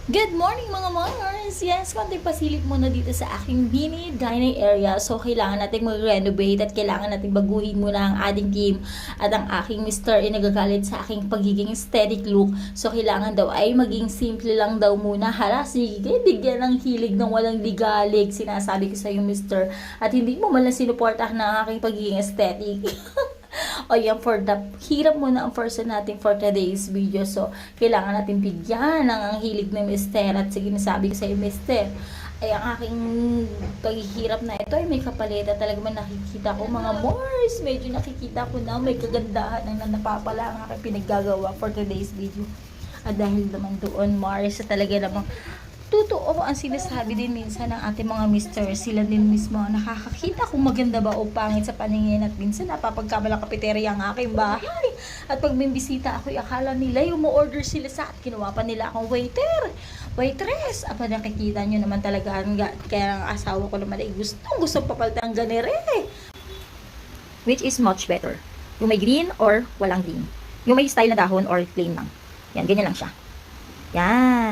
Good morning mga Mars! Yes, konting pasilip muna dito sa aking mini dining area. So, kailangan natin mag-renovate at kailangan natin baguhin muna ang ating team at ang aking mister ay nagagalit sa aking pagiging aesthetic look. So, kailangan daw ay maging simple lang daw muna. Hala, sige, bigyan ng hilig ng walang ligalig. Sinasabi ko sa iyo, mister. At hindi mo man lang sinuportahan ng aking pagiging aesthetic. O yan, for the hirap muna ang person natin for today's video. So, kailangan natin bigyan ng ang hilig ng mister. At sige, nasabi ko sa iyo, mister, ay ang aking paghihirap na ito ay may kapalita. Talaga man nakikita ko mga Mars. Medyo nakikita ko na may kagandahan na napapala ang aking pinaggagawa for today's video. At dahil naman doon, Mars, talaga namang totoo ang sinasabi din minsan ng ating mga mister. Sila din mismo ang nakakakita kung maganda ba o pangit sa paningin. At minsan napapagkamalang kapiterya ang aking bahay. At pag may bisita ako, akala nila yung mo-order sila sa akin. Kinuha pa nila akong waiter, waitress. Apa nakikita nyo naman talaga. Kaya ang asawa ko naman ay gusto papalitan ang ganere. Which is much better? Yung may green or walang green? Yung may style na dahon or plain lang? Yan, ganyan lang siya. Yan.